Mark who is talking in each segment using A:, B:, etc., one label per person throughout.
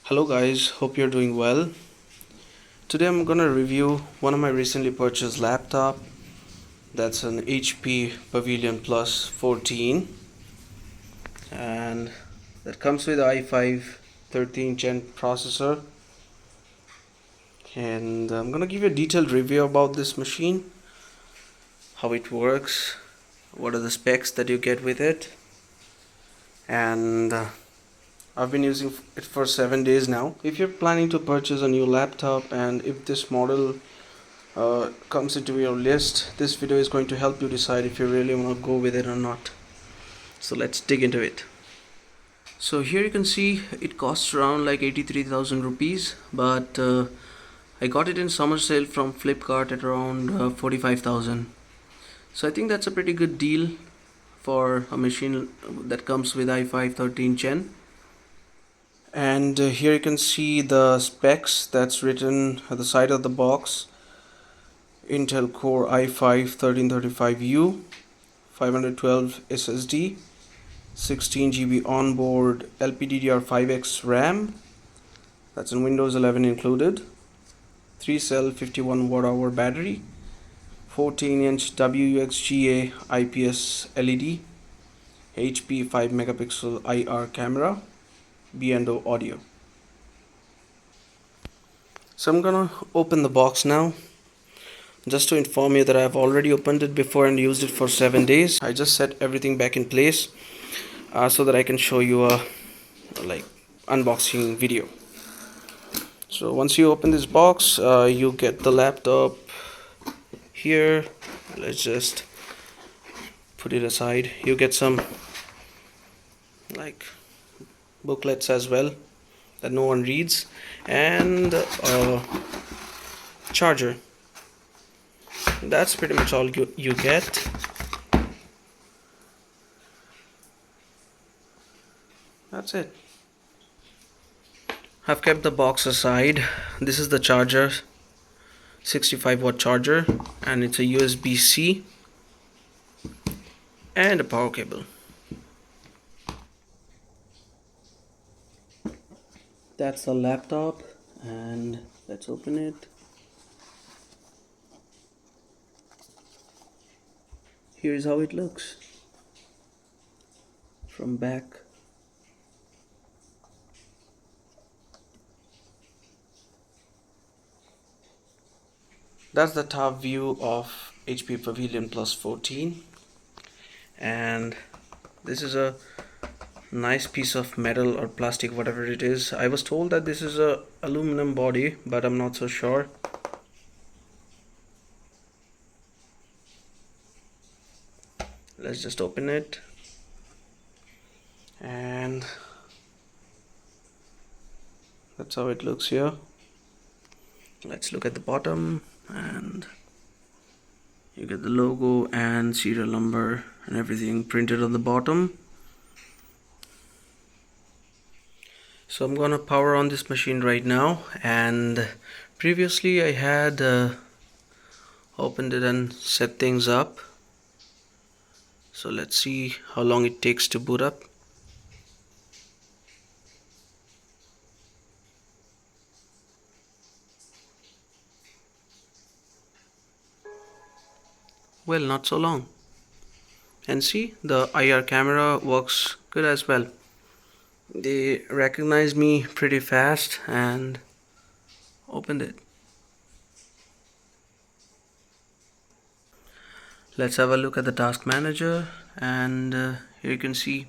A: Hello guys, hope you're doing well. Today I'm gonna review one of my recently purchased laptop. That's an HP Pavilion Plus 14 and that comes with i5 13th gen processor, and I'm gonna give you a detailed review about this machine, how it works, what are the specs that you get with it, and I've been using it for 7 days now. If you're planning to purchase a new laptop and if this model comes into your list, this video is going to help you decide if you really want to go with it or not. So let's dig into it. So here you can see it costs around like 83,000 rupees, but I got it in summer sale from Flipkart at around 45,000. So I think that's a pretty good deal for a machine that comes with i5 13th gen. And here you can see the specs that's written at the side of the box. Intel Core i5 1335U, 512 SSD, 16 GB onboard LPDDR5X RAM, that's in Windows 11 included, 3 cell 51 watt hour battery, 14-inch WXGA IPS LED, HP 5 megapixel IR camera, B&O audio. So I'm gonna open the box now. Just to inform you that I've already opened it before and used it for 7 days. I just set everything back in place so that I can show you a unboxing video. So once you open this box, you get the laptop here. Let's just put it aside. You get some booklets as well that no one reads, and a charger. That's pretty much all you get. That's it. I've kept the box aside. This is the charger, 65 watt charger, and it's a USB-C and a power cable. That's the laptop, and let's open it. Here's how it looks from back. That's the top view of HP Pavilion Plus 14, and this is a nice piece of metal or plastic, whatever it is. I was told that this is a aluminum body, but I'm not so sure. Let's just open it, and that's how it looks here. Let's look at the bottom, and you get the logo and serial number and everything printed on the bottom. So I'm gonna power on this machine right now, and previously I had opened it and set things up. So let's see how long it takes to boot up. Well, not so long. And see, the IR camera works good as well. They recognized me pretty fast and opened it. Let's have a look at the task manager, and here you can see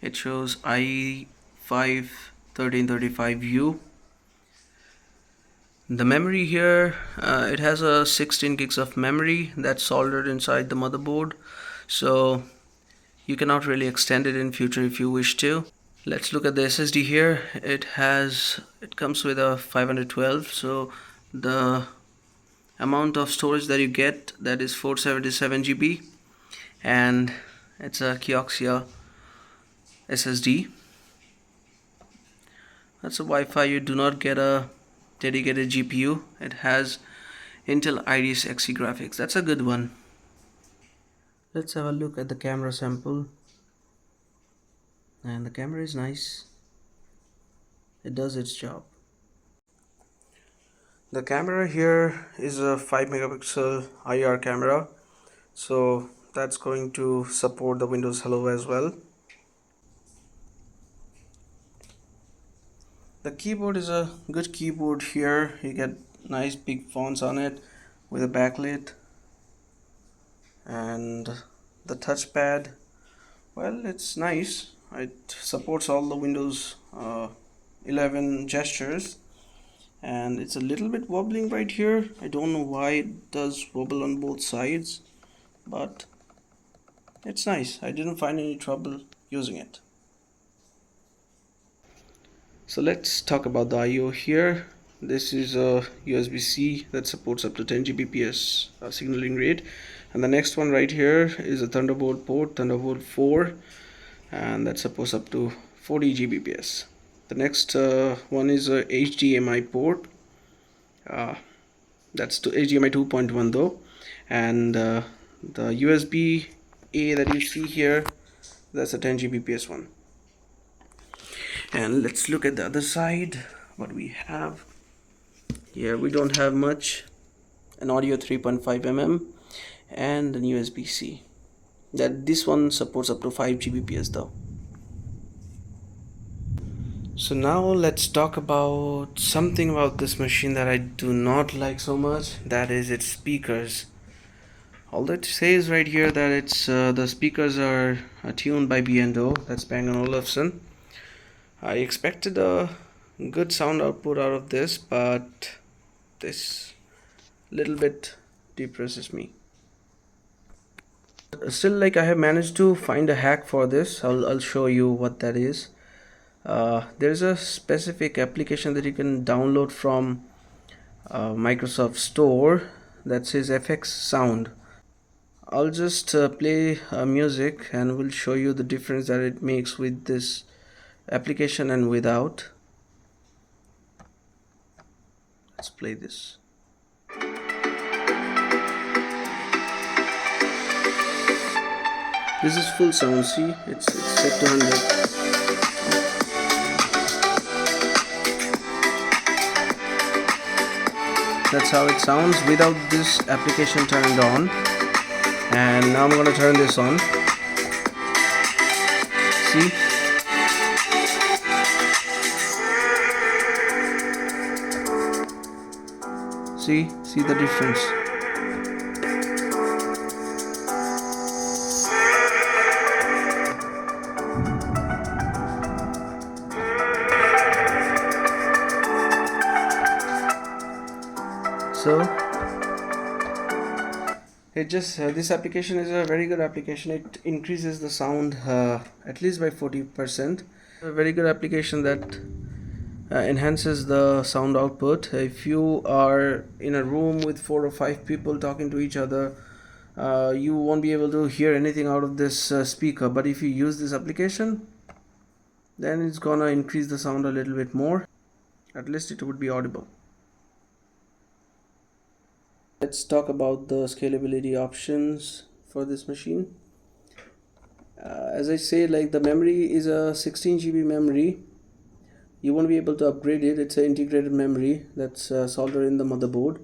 A: it shows i5 1335U. The memory here, it has a 16 gigs of memory that's soldered inside the motherboard, so you cannot really extend it in future if you wish to. Let's look at the SSD here. It comes with a 512, so the amount of storage that you get, that is 477 GB, and it's a Kioxia SSD. That's a Wi-Fi. You do not get a dedicated GPU. It has Intel Iris Xe graphics. That's a good one. Let's have a look at the camera sample, and the camera is nice. it does its job. The camera here is a 5 megapixel IR camera, so that's going to support the Windows Hello as well. The keyboard is a good keyboard here. You get nice big fonts on it with a backlit, and the touchpad, well, it's nice. It supports all the Windows 11 gestures, and it's a little bit wobbling right here. I don't know why it does wobble on both sides, but it's nice. I didn't find any trouble using it. So let's talk about the I/O here. This is a USB-C that supports up to 10 Gbps signaling rate, and the next one right here is a Thunderbolt port, Thunderbolt 4, and that supports up to 40 Gbps. The next one is a HDMI port. That's to HDMI 2.1 though, and the USB A that you see here, that's a 10 Gbps one. And let's look at the other side, what we have here. We don't have much. An audio 3.5 mm and an USB-C. That this one supports up to 5 Gbps though. So now let's talk about something about this machine that I do not like so much, that is its speakers. Although it says right here that it's the speakers are tuned by B&O, that's Bang & Olufsen. I expected a good sound output out of this, but this little bit depresses me. Still, like, I have managed to find a hack for this. I'll show you what that is. There's a specific application that you can download from Microsoft Store that says FX Sound. I'll just play music and we'll show you the difference that it makes with this application and without. Let's play this. This is full sound, see, it's set to 100. That's how it sounds without this application turned on. And now I'm going to turn this on. See? See the difference. So it just this application is a very good application. It increases the sound at least by 40%. A very good application that enhances the sound output. If you are in a room with 4 or 5 people talking to each other, you won't be able to hear anything out of this speaker, but if you use this application, then it's gonna increase the sound a little bit more. At least it would be audible. Let's talk about the scalability options for this machine. As I say, like, the memory is a 16 GB memory. You won't be able to upgrade it. It's an integrated memory that's soldered in the motherboard.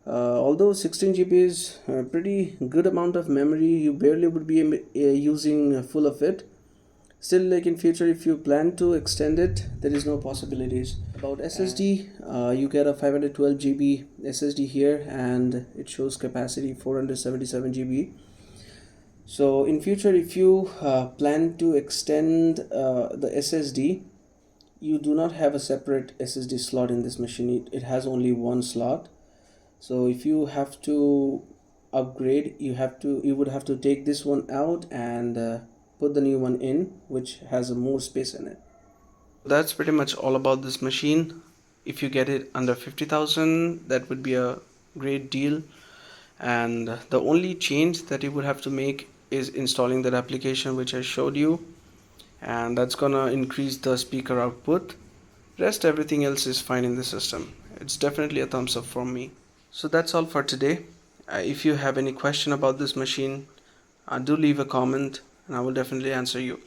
A: Although 16 GB is a pretty good amount of memory, you barely would be using full of it. Still, like, in future, if you plan to extend it, there is no possibilities. About SSD, you get a 512 GB SSD here, and it shows capacity 477 GB. So in future, if you plan to extend the SSD, you do not have a separate SSD slot in this machine. It has only one slot. So if you have to upgrade, you would have to take this one out and put the new one in, which has more space in it. That's pretty much all about this machine. If you get it under 50,000, that would be a great deal. And the only change that you would have to make is installing that application which I showed you, and that's gonna increase the speaker output. Rest everything else is fine in the system. It's definitely a thumbs up from me. So that's all for today. If you have any question about this machine, do leave a comment and I will definitely answer you.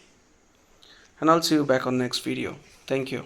A: And I'll see you back on next video. Thank you.